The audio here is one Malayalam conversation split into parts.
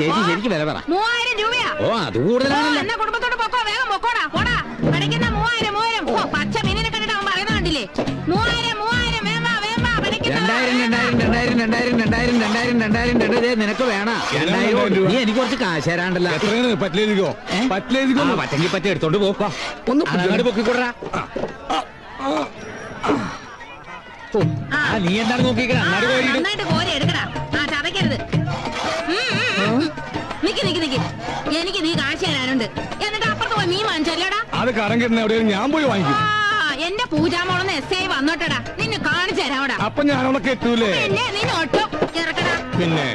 ചേച്ചി ശരിക്കും വില പറ. 3000 രൂപയാ. ഓ അത് കൂടുതലാണല്ലോ. എന്നാ കുടുംബത്തോട് പൊക്കോ, വേഗം പൊക്കോടാ. പോടാ പഠിക്കുന്ന 3000. ഓ പച്ച മീനിനെ കണ്ടിട്ട് അവൻ പറയുന്ന കണ്ടില്ലേ? 3000 വേമ്പാ 2000 നിനക്ക് വേണം. 2000 നീ എനിക്ക് കുറച്ച് കാശ് തരാണ്ടല്ലോ. പറ്റെങ്കിൽ പറ്റ എടുത്തോണ്ട് പോക്കാ. ഒന്ന് അങ്ങോട്ട് പൊക്കിക്കൊടാ. നീ എന്താണ് നോക്കിക്കണ? നന്നായിട്ട് കോരി എടുക്കടാ. ചതക്കരുത്. നിക്ക് എനിക്ക് നീ കാശ് തരാനുണ്ട്. എന്നിട്ട് അപ്പുറത്ത് പോയി മീൻ വാങ്ങിച്ചല്ലേടാ. അത് കടം കിട്ടുന്ന എവിടെയും ഞാൻ പോയി വാങ്ങിക്കും. എന്റെ പൂജാമോളൊന്ന് SI വന്നോട്ടടാ. നിന്നെ കാണിച്ചു തരാവടാ. അപ്പൊ ഞാനവിടെ കെട്ടൂലേ? പിന്നെ നിന്നെ ഒട്ടും ഇറക്കടാ. പിന്നെ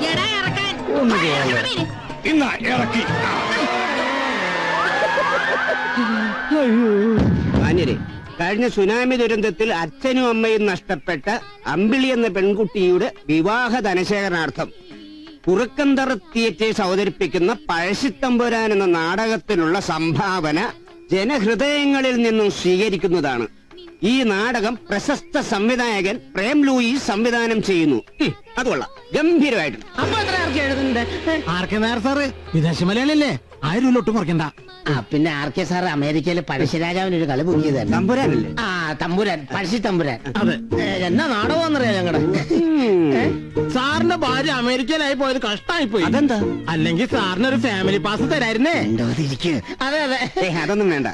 എടാ ഇറക്കാൻ ഇന്നാ ഇറക്കി. മാന്യരെ, കഴിഞ്ഞ സുനാമി ദുരന്തത്തിൽ അച്ഛനും അമ്മയും നഷ്ടപ്പെട്ട അമ്പിളി എന്ന പെൺകുട്ടിയുടെ വിവാഹ ധനശേഖരണാർത്ഥം കുറുക്കന്തറ തിയേറ്റേഴ്സ് അവതരിപ്പിക്കുന്ന പഴശ്ശിത്തമ്പുരാൻ എന്ന നാടകത്തിനുള്ള സംഭാവന ജനഹൃദയങ്ങളിൽ നിന്നും സ്വീകരിക്കുന്നതാണ്. ഈ നാടകം പ്രശസ്ത സംവിധായകൻ പ്രേം ലൂയിസ് സംവിധാനം ചെയ്യുന്നു. അതുകൊള്ളാം, ഗംഭീരമായിട്ട്. അപ്പൊ എത്ര ആർക്കെ നേർ സാറ് വിദേശ മലയാളിയല്ലേ? 1000 രൂപ ഒട്ടും കുറയ്ക്കണ്ട. പിന്നെ RK സാറ് അമേരിക്കയിലെ പഴശ്ശിരാജാവിനൊരു കളി പൊങ്ങിയതാണ്. തമ്പുരാനല്ലേ? തമ്പുരാൻ, പഴശ്ശി തമ്പുരാൻ. അതെ. എന്നാ നാടകമെന്നറിയാം ഞങ്ങളുടെ. സാറിന്റെ ഭാര്യ അമേരിക്കയിലായി പോയത് കഷ്ടമായി പോയി. അതെന്താ? അല്ലെങ്കിൽ സാറിന് ഒരു ഫാമിലി പാസ് തരായിരുന്നേ. അതെ അതെ. അതൊന്നും വേണ്ട.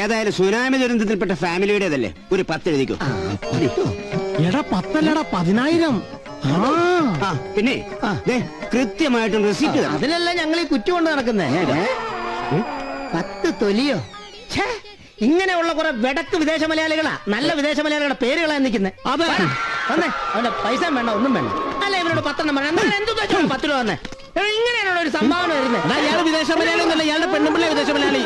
ഏതായാലും സുനാമി ദുരന്തത്തിൽപ്പെട്ട ഫാമിലിയുടേതല്ലേ, ഒരു 10 എഴുതിക്കോ. എടാ 10 അല്ലടാ 10000. പിന്നെ കൃത്യമായിട്ടും റെസിപ്റ്റ്. അതിലല്ല ഞങ്ങൾ ഈ കുറ്റം കൊണ്ട് നടക്കുന്നേ. 10 തൊലിയോ? ഇങ്ങനെയുള്ള കുറെ വെടക്ക് വിദേശ മലയാളികളാ, നല്ല വിദേശ മലയാളികളുടെ പേരുകളാ നിൽക്കുന്നത്. അതെ. അവന്റെ പൈസ വേണ്ട, ഒന്നും വേണ്ട. അല്ല ഇവരോട് 10 വേണം. എന്ത് 10 രൂപ തന്നെ ഇങ്ങനെയാണോ ഒരു സംഭാവന വരുന്നത്? ഇയാള് വിദേശ മലയാളി ഒന്നല്ല, ഇയാളുടെ പെണ്ണുപിള്ള വിദേശ മലയാളി.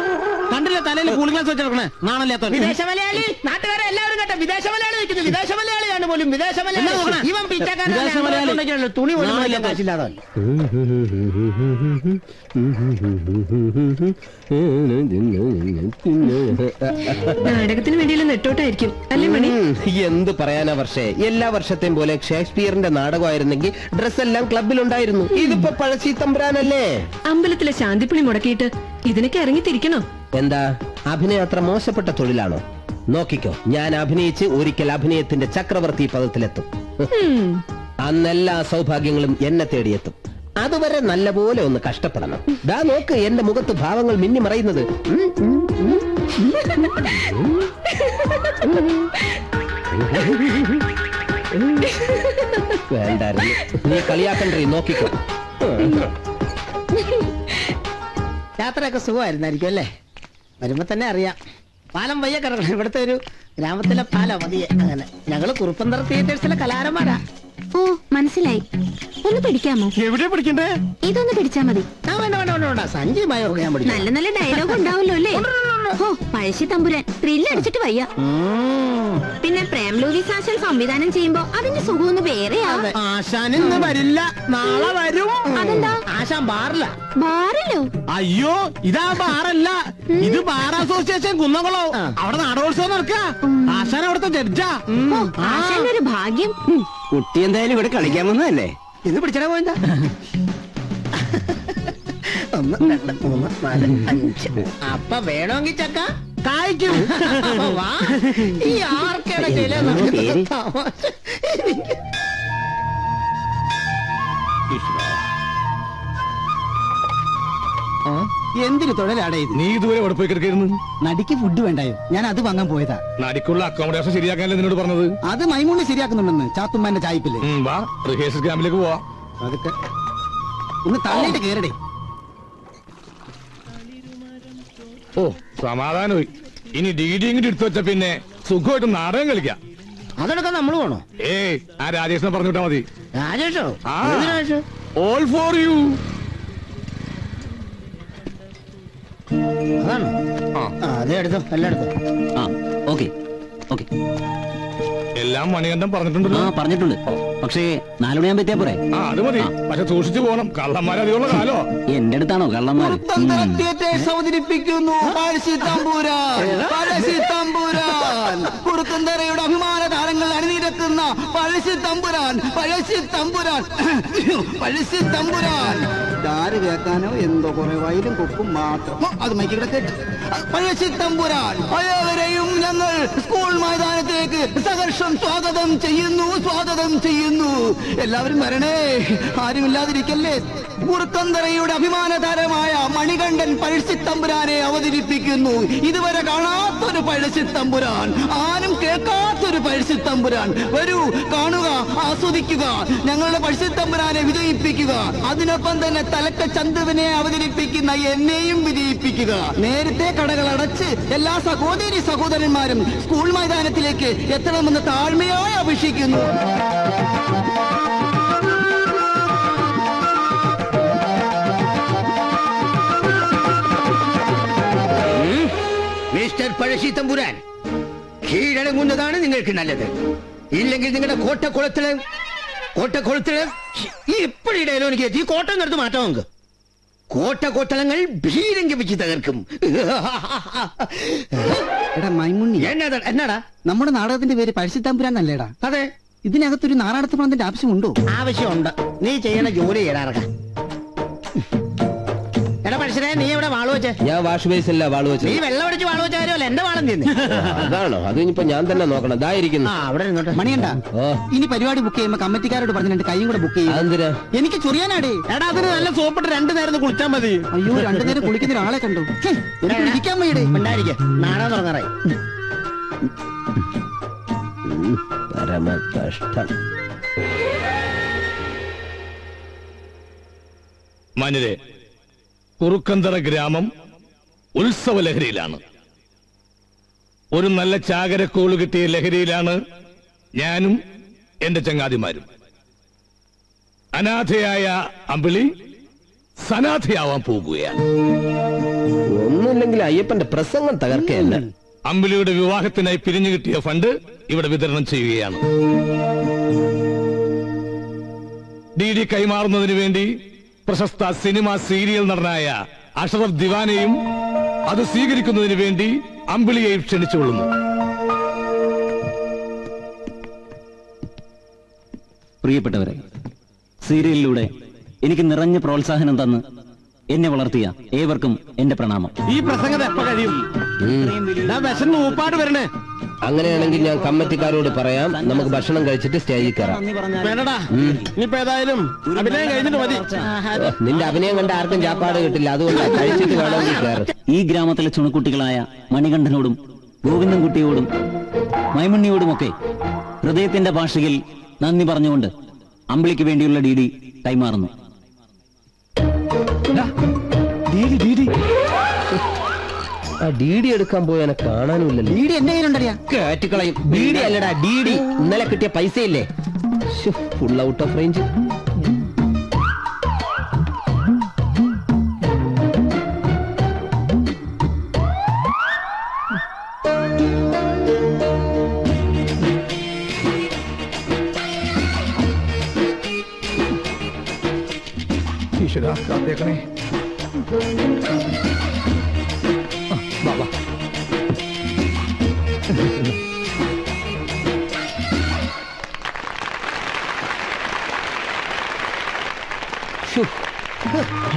കണ്ടില്ല തലയിൽ കൂളിംഗ് ഗ്ലാസ് വെച്ചിറക്കണേ, നാണല്ലാത്ത വിദേശ മലയാളി. നാട്ടുകാരെ എല്ലാവരും കേട്ടോ, വിദേശ മലയാളി വെക്കുന്നത്. വിദേശ മലയാളിയാണ് പോലും വിദേശ മലയാളി. ഇവൻ പിച്ചക്കാരൻ, തുണി പോലും കാശില്ലാതെ. നാടകത്തിന് വേണ്ടിയുള്ള നെട്ടോട്ടായിരിക്കും അല്ലേ മണി? എന്ത് പറയാനാ വർഷേ, എല്ലാ വർഷത്തെയും പോലെ ഷേക്സ്പിയറിന്റെ നാടകമായിരുന്നെങ്കിൽ ഡ്രസ് എല്ലാം ക്ലബിലുണ്ടായിരുന്നു. ഇതിപ്പോ പഴശ്ശി തമ്പുരാനല്ലേ? അമ്പലത്തിലെ ശാന്തിപ്പുളി മുടക്കിയിട്ട് ഇതിനൊക്കെ ഇറങ്ങി തിരിക്കണോ? എന്താ അഭിനയം അത്ര മോശപ്പെട്ട തൊഴിലാണോ? നോക്കിക്കോ, ഞാൻ അഭിനയിച്ച് ഒരിക്കൽ അഭിനയത്തിന്റെ ചക്രവർത്തി പദത്തിലെത്തും. അന്നെല്ലാ സൗഭാഗ്യങ്ങളും എന്നെ തേടിയെത്തും. അതുവരെ നല്ലപോലെ ഒന്ന് കഷ്ടപ്പെടണം. ദാ നോക്ക്, എന്റെ മുഖത്ത് ഭാവങ്ങൾ മിന്നി മറയുന്നത്. വേണ്ടായിരുന്നു, നീ കളിയാക്കണ്ടേ, നോക്കിക്കോ. യാത്രയൊക്കെ സുഖമായിരുന്നായിരിക്കും അല്ലേ? വരുമ്പോ തന്നെ അറിയാം. പാലം വയ്യ കിടക്കണം. ഇവിടുത്തെ ഒരു ഗ്രാമത്തിലെ പാലം മതിയെ. അങ്ങനെ ഞങ്ങള് കുറുപ്പന്തറ തിയേറ്റേഴ്സിലെ കലാകാരന്മാരാ. ഓ മനസ്സിലായി. ഒന്ന് പിടിക്കാമോ? എവിടെ പിടിക്കണ്ടേ? ഇതൊന്ന് പിടിച്ചാ മതി. വേണ്ട, സഞ്ജയമായൊക്കെ ഞാൻ പഠിക്കും. നല്ല നല്ല ഡയലോഗ് ഉണ്ടാവല്ലോ അല്ലേ? ഓ പഴശ്ശി തമ്പുരാൻ ത്രില്ലടിച്ചിട്ട് വയ്യ. പിന്നെ പ്രേം ലൂയിസ് ആശാൻ സംവിധാനം ചെയ്യുമ്പോ അതിന്റെ സുഖമൊന്ന് വേറെയാ. ആശാൻ ഇന്ന് വരില്ല, നാളെ വരും. അതെന്താ? ആശാൻ ബാറില്ല. ബാറിലോ? അയ്യോ, ഇതാ ബാറല്ല, ഇത് ബാർ അസോസിയേഷൻ കുന്നംകുളം. അവിടെ നാടകോത്സവം നടക്കുക. ആശാൻ അവിടുത്തെ ജഡ്ജാ. ആശാന്റെ ഒരു ഭാഗ്യം. കുട്ടി എന്തായാലും ഇവിടെ കളിക്കാൻ വന്നതല്ലേ? ഇത് പിടിച്ചാ പോയെന്താ? 1 2 3 4 5. അപ്പൊ വേണമെങ്കിൽ ചക്ക കായ്ക്കും. വാ. ഈ ആർക്കേടെ എന്തിനു തൊഴിലാടേ ഇത്? നീ ഇതുവരെ എവിടെ പോയി കിടക്കായിരുന്നു? നടിക്ക് ഫുഡ് വേണ്ടായോ? ഞാൻ അത് വാങ്ങാൻ പോയതാ. നടിക്കുള്ള അക്കോമഡേഷൻ ശരിയാക്കാനല്ലേ നിന്നോട് പറഞ്ഞത്? അത് മൈമൂണ് ശരിയാക്കുന്നുണ്ടെന്ന് ചാത്തുമ്മാന്റെ ചായ്പില്ലേ. വാ, റിഹേഴ്സൽ ക്യാമ്പിലേക്ക് പോവാ. അതൊക്കെ ഒന്ന് തള്ളിയിട്ട് കേറടേ. ഓ സമാധാനമായി. ഇനി DD ഇങ്ങോട്ട് എടുത്തു വെച്ച പിന്നെ സുഖമായിട്ട് നാടകം കളിക്കാം. അതെടുക്കാൻ നമ്മൾ വേണോ? ആ രാജേഷിനെ പറഞ്ഞിട്ടാ മതി. രാജേഷോ? All for you. അതാണോ? അതെ, എടുത്തോ, എല്ലാം എടുത്തോ. എല്ലാം മണികണ്ഠൻ പറഞ്ഞിട്ടുണ്ടല്ലോ. പറഞ്ഞിട്ടുണ്ട്. പക്ഷേ 4 മണിയാൻ പറ്റിയാ പോരെ? അത് മതി. പക്ഷെ സൂക്ഷിച്ചു പോകണം, കള്ളന്മാരധികമുള്ള കാലോ. എന്റെ അടുത്താണോ കള്ളന്മാർ? അവതരിപ്പിക്കുന്നു പഴശ്ശി തമ്പുരാൻ. തമ്പുരാൻ, കുറുക്കന്തറയുടെ അഭിമാന താരങ്ങൾ അണിനിരക്കുന്ന പഴശ്ശി തമ്പുരാൻ, പഴശ്ശി തമ്പുരാൻ, പഴശ്ശി തമ്പുരാൻ. ആര് കേൾക്കാനോ എന്തോ കുറെ വയലും കൊപ്പും മാത്രം. അത് മൈക്കിടെ കേട്ടു. പഴശ്ശി തമ്പുരാൻ ഏവരെയും ഞങ്ങൾ സ്കൂൾ മൈതാനത്തേക്ക് സഹർഷം സ്വാഗതം ചെയ്യുന്നു, സ്വാഗതം ചെയ്യുന്നു. എല്ലാവരും വരണേ, ആരുമില്ലാതിരിക്കല്ലേ. കുറുക്കന്തറയുടെ അഭിമാന താരമായ മണികണ്ഠൻ പഴശ്ശി തമ്പുരാനെ അവതരിപ്പിക്കുന്നു. ഇതുവരെ കാണാത്തൊരു പഴശ്ശി തമ്പുരാൻ, ആരും കേൾക്കാത്തൊരു പഴശ്ശി തമ്പുരാൻ. വരൂ, കാണുക, ആസ്വദിക്കുക, ഞങ്ങളുടെ പഴശ്ശി തമ്പുരാനെ വിജയിപ്പിക്കുക. അതിനൊപ്പം തന്നെ തലക്ക ചന്തുവിനെ അവതരിപ്പിക്കുന്ന എന്നെയും വിജയിപ്പിക്കുക. നേരത്തെ കടകൾ അടച്ച് എല്ലാ സഹോദരി സഹോദരന്മാരും സ്കൂൾ മൈതാനത്തിലേക്ക് എത്തണമെന്ന് താഴ്മയായി അപേക്ഷിക്കുന്നു. മിസ്റ്റർ പഴശ്ശി തമ്പുരാൻ, കീഴടങ്ങുന്നതാണ് നിങ്ങൾക്ക് നല്ലത്. ഇല്ലെങ്കിൽ നിങ്ങളുടെ കോട്ടക്കുളത്തില് ഇപ്പോഴിടയിലോ എനിക്ക് ഈ കോട്ട നടത്ത് മാറ്റാം. നമുക്ക് കോട്ടകൊത്തളങ്ങൾ ഭീരങ്കിപ്പിച്ച് തകർക്കും. എടാ മൈമുണ്ണി, എന്നാടാ? നമ്മുടെ നാടകത്തിന്റെ പേര് പഴശ്ശി തമ്പുരാൻ അല്ലേടാ? അതെ. ഇതിനകത്തൊരു നാറാടത്ത് പണത്തിന്റെ ആവശ്യമുണ്ടോ? ആവശ്യമുണ്ട്. നീ ചെയ്യണ ജോലി ചെയ്യടാ. എടാ പഴശ്ശിനെ, നീ എവിടെ വാളു വെച്ചേ? ഞാൻ വാഷ് ബേസില്ല വാളു വെച്ചത്. നീ വെള്ളം അടിച്ച് വാളു വെച്ച കാര്യമല്ല, എന്റെ വാളം തിന്ന്. അതാണോ? അത് ഇനിയിപ്പോ ഞാൻ തന്നെ നോക്കണം. ഇതായിരിക്കുന്നു. അവിടെ ഇരുന്നോട്ടെ. മണിയണ്ട, ഓ, ഇനി പരിപാടി ബുക്ക് ചെയ്യുമ്പോ കമ്മിറ്റിക്കാരോട് പറഞ്ഞ രണ്ട് കൈയും കൂടെ ബുക്ക് ചെയ്യും. അതെന്തിനാ? എനിക്ക് ചൊറിയാനാടേ. എടാ, അതിന് നല്ല സോപ്പിട്ട് 2 നേരം കുളിച്ചാൽ മതി. അയ്യോ, 2 നേരം കുളിക്കുന്ന ഒരാളെ കണ്ടു. എനിക്ക് ഇരിക്കാൻ വയ്യടേ. ഉണ്ടായിരിക്കെ, നാടകം തുടങ്ങാറായി. പരമ കഷ്ടം. മാന്യരെ, കുറുക്കന്തറ ഗ്രാമം ഉത്സവ ലഹരിയിലാണ്. ഒരു നല്ല ചാകരക്കോള് കിട്ടിയ ലഹരിയിലാണ് ഞാനും എന്റെ ചങ്ങാതിമാരും. അനാഥയായ അമ്പിളി സനാഥയാവാൻ പോകുകയാണ്. ഒന്നുമില്ലെങ്കിൽ അയ്യപ്പന്റെ പ്രസംഗം തകർക്കയല്ല. അമ്പിളിയുടെ വിവാഹത്തിനായി പിരിഞ്ഞു കിട്ടിയ ഫണ്ട് ഇവിടെ വിതരണം ചെയ്യുകയാണ്. DD കൈമാറുന്നതിന് വേണ്ടി പ്രശസ്ത സിനിമ സീരിയൽ നടനായ അഷറഫ് ദിവാനെയും അത് സ്വീകരിക്കുന്നതിന് വേണ്ടി അമ്പിളിയെയും ക്ഷണിച്ചുകൊള്ളുന്നു. പ്രിയപ്പെട്ടവരെ, സീരിയലിലൂടെ എനിക്ക് നിറഞ്ഞ പ്രോത്സാഹനം തന്ന് എന്നെ വളർത്തിയ ഏവർക്കും എന്റെ പ്രണാമം. ഈ പ്രസംഗം എപ്പോ കഴിയും? വിശന്ന് ഊപ്പാട് വരണേ. അങ്ങനെയാണെങ്കിൽ ഞാൻ കമ്മിറ്റിക്കാരോട് പറയാം, നമുക്ക് ഭക്ഷണം കഴിച്ചിട്ട് സ്റ്റേജിൽ കയറാം. വേണ്ടടാ, ഇനിയിപ്പോ ഏതായാലും അഭിനയം കഴിഞ്ഞിട്ട് മതി. നിന്റെ അഭിനയം കണ്ട ആർക്കും ചാപ്പാട് കിട്ടില്ല, അതുകൊണ്ട് കഴിച്ചിട്ട് വേണമെങ്കിൽ കയറും. ഈ ഗ്രാമത്തിലെ ചുണക്കുട്ടികളായ മണികണ്ഠനോടും ഗോവിന്ദൻകുട്ടിയോടും മൈമണ്ണിയോടുമൊക്കെ ഹൃദയത്തിന്റെ ഭാഷയിൽ നന്ദി പറഞ്ഞുകൊണ്ട് അമ്പിളിക്ക് വേണ്ടിയുള്ള DD കൈമാറുന്നു. DD എടുക്കാൻ പോയാനെ കാണാനുമില്ലല്ലോ. DD എന്റെ കയ്യിലുണ്ടറിയാ. കേറ്റുകളയും. DD അല്ലടാ, DD. ഇന്നലെ കിട്ടിയ പൈസയില്ലേ? Full out of range. ഈശ്വരാ, കാത്തേക്കണേ.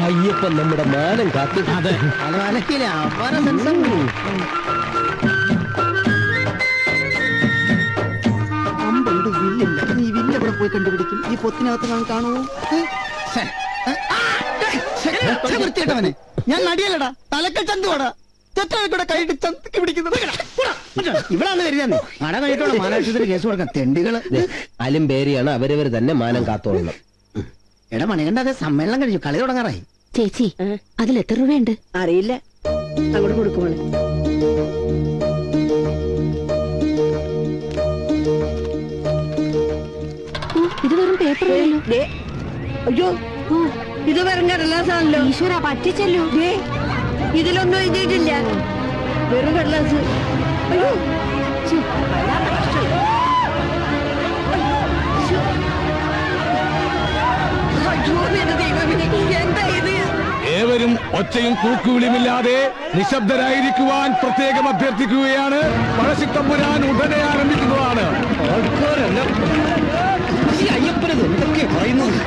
അയ്യപ്പൻ നമ്മുടെ മാനം കാത്തു. അതെ, അത് അലക്കില്ല. അപ്പാര സെൻസം. അമ്പുണ്ട്, വില്ലില്ല. നീ വില്ല് എവിടെ പോയി കണ്ടുപിടിക്കും? ഈ പൊത്തിനകത്ത് ഞാൻ കാണുമോ? വൃത്തിയിട്ടവനെ, ഞാൻ നടിയല്ലടാ, തലക്കൽ ചന്തുവാടാ. ചെറ്റൂടെ കൈയിട്ട് ചന്തക്ക് പിടിക്കുന്നത്. ഇവിടാണ് കരുതാന്ന്. നട കഴിഞ്ഞിട്ടുള്ള മാനാശുപത്രി കേസ് കൊടുക്കാം. തെണ്ടികള് അലും പേരിയാണ്, അവരവർ തന്നെ മാനം കാത്തോളണം. എടാ മണികണ്ഠ, അതെ സമ്മേളനം കഴിഞ്ഞു, കളി തുടങ്ങാറായി. ചേച്ചി, അതിൽ എത്ര രൂപയുണ്ട്? അറിയില്ല, അങ്ങോട്ട് കൊടുക്കുമോളെ. ഇത് വെറും പേപ്പറല്ലോ. അയ്യോ, ഇത് വെറും കടലാസാണല്ലോ. ഈശ്വര, പറ്റിച്ചല്ലോ. ഇതിലൊന്നും എഴുതിയിട്ടില്ല, വെറും കടലാസ്. അയ്യോ, ഏവരും ഒച്ചയും കൂക്കുവിളിയുമില്ലാതെ നിശബ്ദരായിരിക്കുവാൻ പ്രത്യേകം അഭ്യർത്ഥിക്കുകയാണ്. പഴശ്ശിത്തമ്പുരാൻ ഉടനെ ആരംഭിക്കുന്നതാണ്. അയ്യപ്പനത് എന്തൊക്കെ പറയുന്നത്?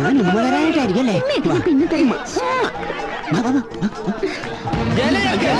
ഞാൻ ഉമ്മതരായിട്ടായിരിക്കല്ലേ? പിന്നെ തരാം. ജലയൊക്കെ